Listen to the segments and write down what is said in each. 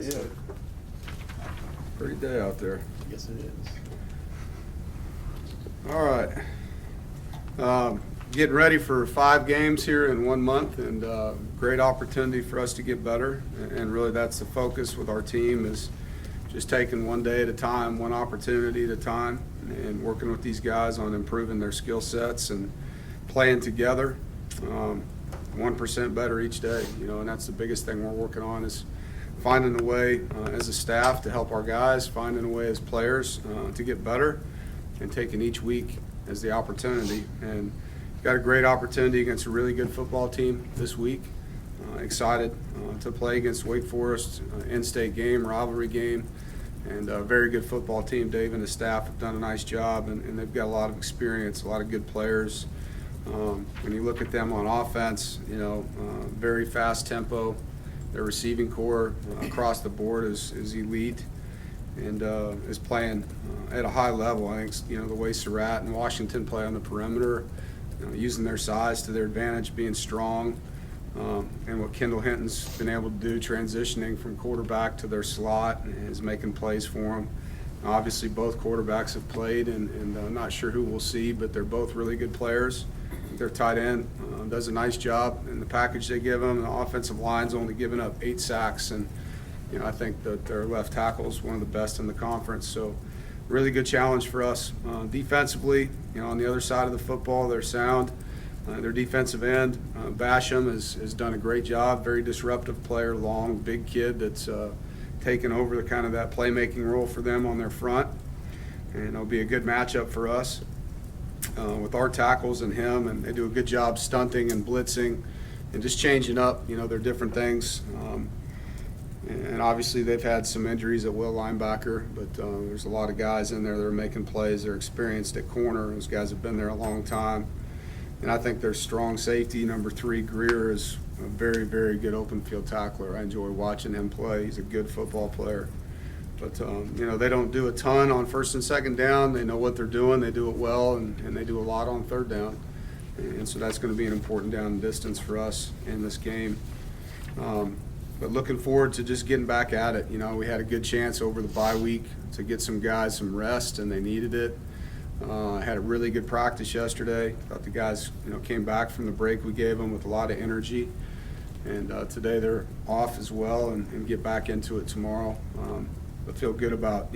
Yeah. Pretty day out there. Yes, it is. All right. Getting ready for 5 games here in 1 month, and great opportunity for us to get better. And really that's the focus with our team, is just taking one day at a time, one opportunity at a time, and working with these guys on improving their skill sets and playing together 1% better each day. And that's the biggest thing we're working on, is finding a way as a staff to help our guys, finding a way as players to get better, and taking each week as the opportunity. And got a great opportunity against a really good football team this week. Excited to play against Wake Forest, in-state game, rivalry game, and a very good football team. Dave and his staff have done a nice job, and they've got a lot of experience, a lot of good players. When you look at them on offense, very fast tempo. Their receiving core across the board is elite, and is playing at a high level. I think the way Surratt and Washington play on the perimeter, using their size to their advantage, being strong, and what Kendall Hinton's been able to do, transitioning from quarterback to their slot, is making plays for them. Obviously, both quarterbacks have played, and I'm not sure who we'll see, but they're both really good players. Their tight end does a nice job in the package they give him. The offensive line's only given up 8 sacks, and I think that their left tackle is one of the best in the conference. So really good challenge for us. Defensively, on the other side of the football, they're sound. Their defensive end, Basham, has done a great job. Very disruptive player, long, big kid that's taken over the kind of that playmaking role for them on their front. And it'll be a good matchup for us with our tackles and him, and they do a good job stunting and blitzing and just changing up, their different things. And obviously they've had some injuries at will linebacker, but there's a lot of guys in there that are making plays. They're experienced at corner. Those guys have been there a long time. And I think their strong safety, number 3, Greer, is a very, very good open field tackler. I enjoy watching him play. He's a good football player. But, they don't do a ton on first and second down. They know what they're doing. They do it well, and they do a lot on third down. And so that's going to be an important down and distance for us in this game. But looking forward to just getting back at it. We had a good chance over the bye week to get some guys some rest, and they needed it. Had a really good practice yesterday. Thought the guys, came back from the break we gave them with a lot of energy. And today they're off as well, and get back into it tomorrow. But feel good about,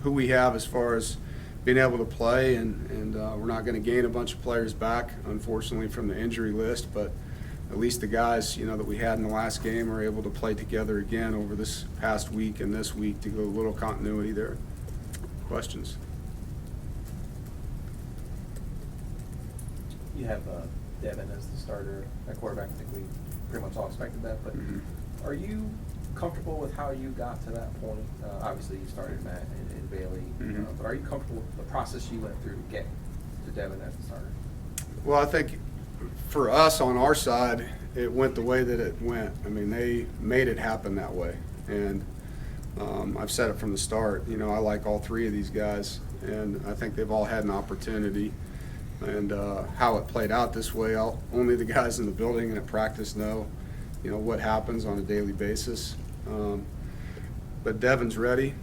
who we have as far as being able to play, and we're not going to gain a bunch of players back, unfortunately, from the injury list, but at least the guys, that we had in the last game are able to play together again over this past week and this week to go a little continuity there. Questions? You have Devin as the starter at quarterback. I think we pretty much all expected that, but are you comfortable with how you got to that point? Obviously, you started Matt and Bailey, but are you comfortable with the process you went through to get to Devin as the starter? Well, I think for us on our side, it went the way that it went. I mean, they made it happen that way. And I've said it from the start, I like all 3 of these guys, and I think they've all had an opportunity. And how it played out this way, only the guys in the building and at practice know, what happens on a daily basis. But Devin's ready.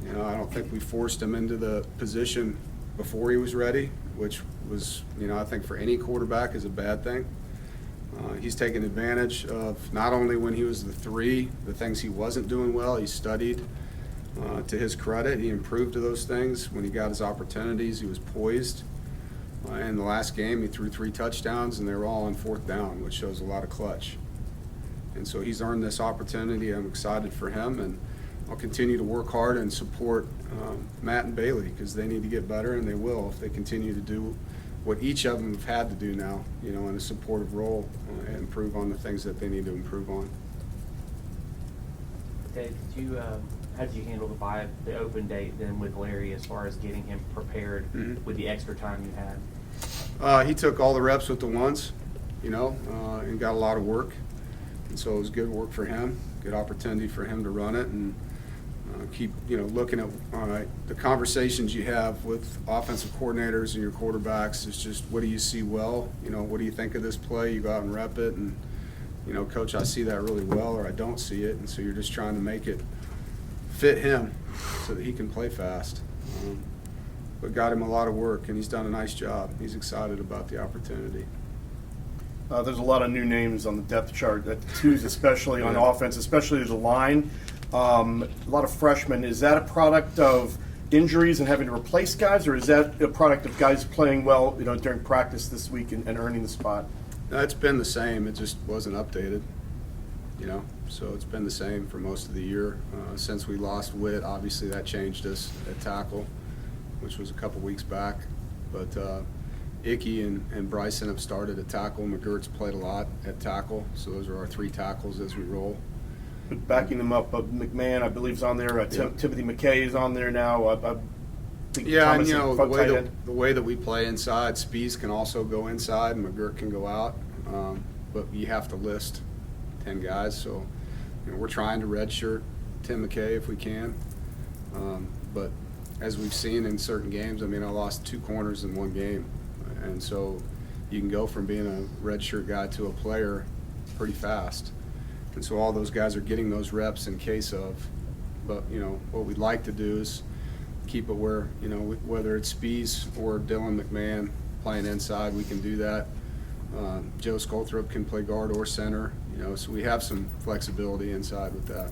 I don't think we forced him into the position before he was ready, which was, I think for any quarterback is a bad thing. He's taken advantage of not only when he was the 3, the things he wasn't doing well, he studied. To his credit, he improved to those things. When he got his opportunities, he was poised. In the last game, he threw 3 touchdowns, and they were all on 4th down, which shows a lot of clutch. And so he's earned this opportunity. I'm excited for him, and I'll continue to work hard and support Matt and Bailey, because they need to get better, and they will if they continue to do what each of them have had to do now, in a supportive role, and improve on the things that they need to improve on. Dave, how did you handle the open date then with Larry as far as getting him prepared with the extra time you had? He took all the reps with the ones, and got a lot of work. And so it was good work for him, good opportunity for him to run it, and keep, looking at the conversations you have with offensive coordinators and your quarterbacks. Is just, what do you see well? What do you think of this play? You go out and rep it, and, Coach, I see that really well, or I don't see it. And so you're just trying to make it fit him so that he can play fast. But got him a lot of work, and he's done a nice job. He's excited about the opportunity. There's a lot of new names on the depth chart, the twos especially on offense, especially the line. A lot of freshmen. Is that a product of injuries and having to replace guys, or is that a product of guys playing well, during practice this week and earning the spot? No, it's been the same. It just wasn't updated, So it's been the same for most of the year. Since we lost Witt, obviously that changed us at tackle, which was a couple weeks back. But Icky and Bryson have started at tackle. McGirt's played a lot at tackle, so those are our 3 tackles as we roll. But backing them up, McMahon, I believe, is on there. Timothy McKay is on there now. I think Thomas is the way that we play inside, Spees can also go inside and McGirt can go out. But you have to list 10 guys, so we're trying to redshirt Tim McKay if we can. But as we've seen in certain games, I lost 2 corners in one game. And so you can go from being a redshirt guy to a player pretty fast. And so all those guys are getting those reps in case of. But, what we'd like to do is keep it where, whether it's Spees or Dylan McMahon playing inside, we can do that. Joe Skolthrop can play guard or center, so we have some flexibility inside with that.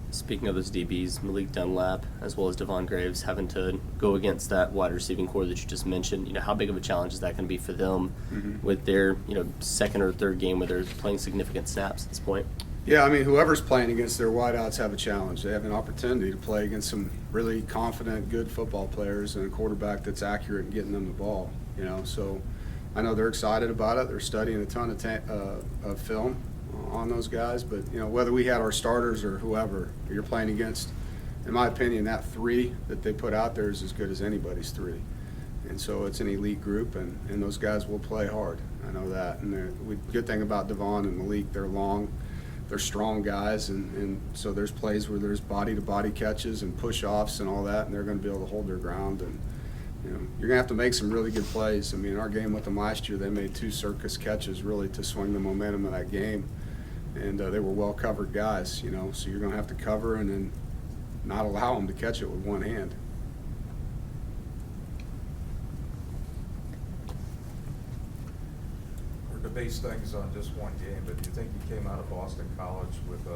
Speaking of those DBs, Malik Dunlap as well as Devon Graves having to go against that wide receiving core that you just mentioned, how big of a challenge is that going to be for them with their, second or third game where they're playing significant snaps at this point? Yeah, whoever's playing against their wideouts have a challenge. They have an opportunity to play against some really confident, good football players and a quarterback that's accurate in getting them the ball, So I know they're excited about it. They're studying a ton of film on those guys, but whether we had our starters or whoever you're playing against, in my opinion, that 3 that they put out there is as good as anybody's 3, and so it's an elite group, and those guys will play hard. I know that, and the good thing about Devon and Malik, they're long, they're strong guys, and so there's plays where there's body-to-body catches and push-offs and all that, and they're going to be able to hold their ground. And you're going to have to make some really good plays. Our game with them last year, they made 2 circus catches really to swing the momentum of that game. And they were well-covered guys, so you're going to have to cover and then not allow them to catch it with one hand. Or to base things on just one game, but do you think you came out of Boston College with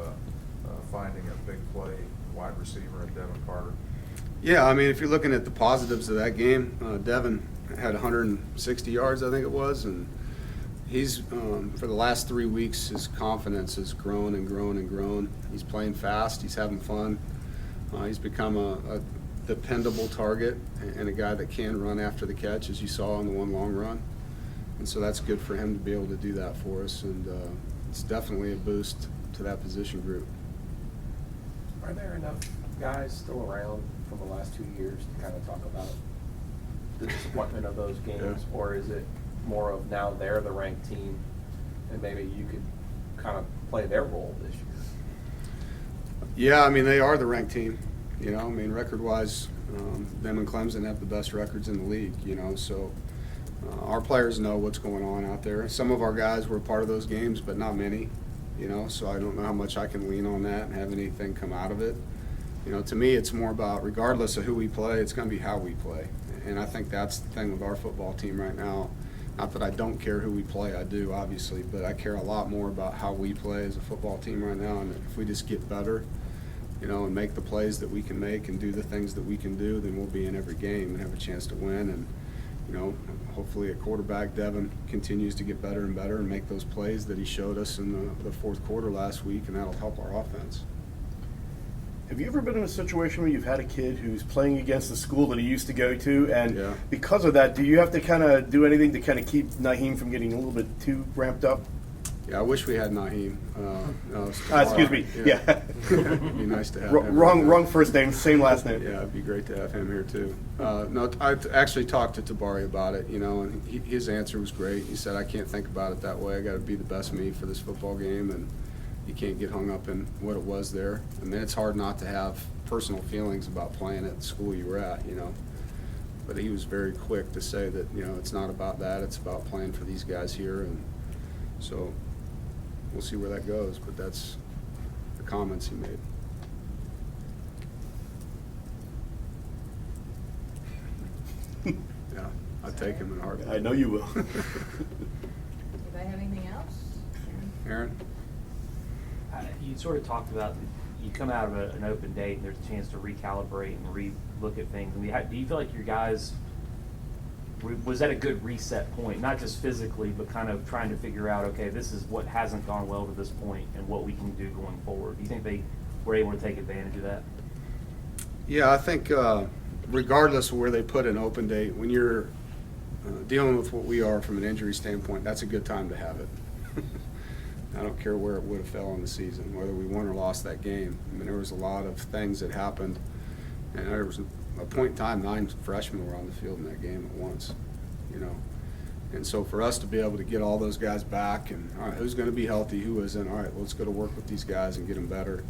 finding a big play wide receiver in Devin Carter? Yeah, if you're looking at the positives of that game, Devin had 160 yards, I think it was, and he's, for the last 3 weeks, his confidence has grown and grown and grown. He's playing fast. He's having fun. He's become a dependable target and a guy that can run after the catch, as you saw on the one long run. And so that's good for him to be able to do that for us, and it's definitely a boost to that position group. Are there enough guys still around from the last 2 years to kind of talk about the disappointment of those games, or is it more of now they're the ranked team and maybe you could kind of play their role this year? Yeah, they are the ranked team. Record-wise, them and Clemson have the best records in the league, so our players know what's going on out there. Some of our guys were part of those games, but not many, so I don't know how much I can lean on that and have anything come out of it. To me, it's more about, regardless of who we play, it's going to be how we play. And I think that's the thing with our football team right now. Not that I don't care who we play, I do, obviously, but I care a lot more about how we play as a football team right now. And if we just get better, and make the plays that we can make and do the things that we can do, then we'll be in every game and have a chance to win. And, hopefully at quarterback, Devin continues to get better and better and make those plays that he showed us in the fourth quarter last week, and that'll help our offense. Have you ever been in a situation where you've had a kid who's playing against the school that he used to go to, and because of that, do you have to kind of do anything to kind of keep Naheem from getting a little bit too ramped up? Yeah, I wish we had Naheem. Excuse me. Yeah. It'd be nice to have him. Wrong first name, same last name. Yeah, it'd be great to have him here too. No, I actually talked to Tabari about it, and his answer was great. He said, I can't think about it that way. I got to be the best me for this football game, and you can't get hung up in what it was there. It's hard not to have personal feelings about playing at the school you were at, But he was very quick to say that, it's not about that. It's about playing for these guys here. And so we'll see where that goes, but that's the comments he made. Yeah, I'd take him in a heartbeat. I know you will. Anybody have anything else? Aaron? You sort of talked about, you come out of an open date and there's a chance to recalibrate and re-look at things. I mean, do you feel like your guys, was that a good reset point? Not just physically, but kind of trying to figure out, okay, this is what hasn't gone well to this point and what we can do going forward. Do you think they were able to take advantage of that? Yeah, I think regardless of where they put an open date, when you're dealing with what we are from an injury standpoint, that's a good time to have it. I don't care where it would have fell in the season, whether we won or lost that game. I mean, there was a lot of things that happened, and there was a point in time 9 freshmen were on the field in that game at once, you know. And so for us to be able to get all those guys back and, all right, who's going to be healthy, who isn't, all right, well, let's go to work with these guys and get them better.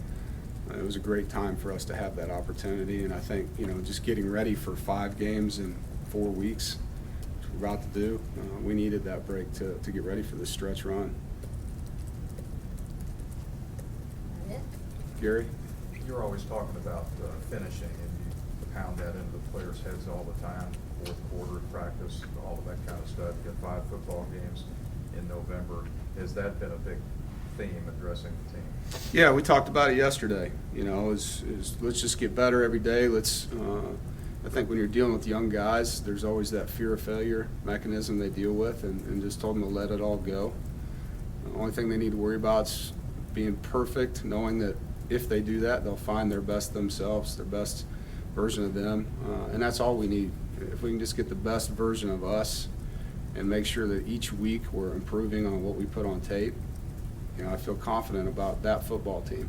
It was a great time for us to have that opportunity, and I think, you know, just getting ready for 5 games in 4 weeks, which we're about to do, we needed that break to get ready for this stretch run. That it? Gary? You're always talking about finishing, and you pound that into the players' heads all the time, fourth quarter practice, all of that kind of stuff. You got 5 football games in November. Has that been a big theme addressing the team? Yeah, we talked about it yesterday. You know, is let's just get better every day. I think when you're dealing with young guys, there's always that fear of failure mechanism they deal with, and just told them to let it all go. The only thing they need to worry about is being perfect, knowing that if they do that, they'll find their best themselves, their best version of them, and that's all we need. If we can just get the best version of us and make sure that each week we're improving on what we put on tape, you know, I feel confident about that football team.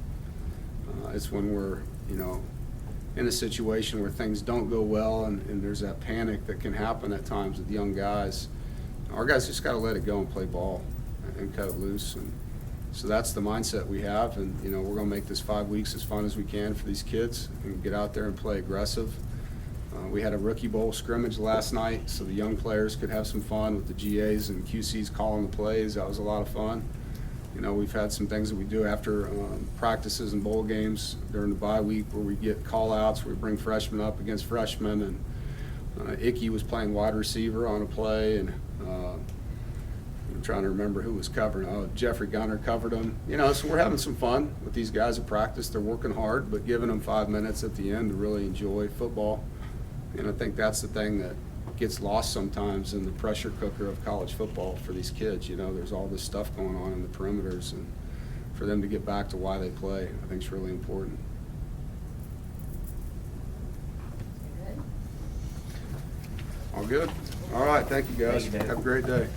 It's when we're, you know, in a situation where things don't go well and there's that panic that can happen at times with young guys. Our guys just got to let it go and play ball and cut it loose. And so that's the mindset we have. And, you know, we're going to make this 5 weeks as fun as we can for these kids and get out there and play aggressive. We had a rookie bowl scrimmage last night so the young players could have some fun with the GAs and QCs calling the plays. That was a lot of fun. You know, we've had some things that we do after practices and bowl games during the bye week where we get call-outs, where we bring freshmen up against freshmen, and Icky was playing wide receiver on a play, and I'm trying to remember who was covering. Oh, Jeffrey Gunner covered him. You know, so we're having some fun with these guys at practice. They're working hard, but giving them 5 minutes at the end to really enjoy football. And I think that's the thing that gets lost sometimes in the pressure cooker of college football for these kids. You know, there's all this stuff going on in the perimeters, and for them to get back to why they play, I think is really important. Good. All good? All right, thank you guys. Thank you, Dave. Have a great day.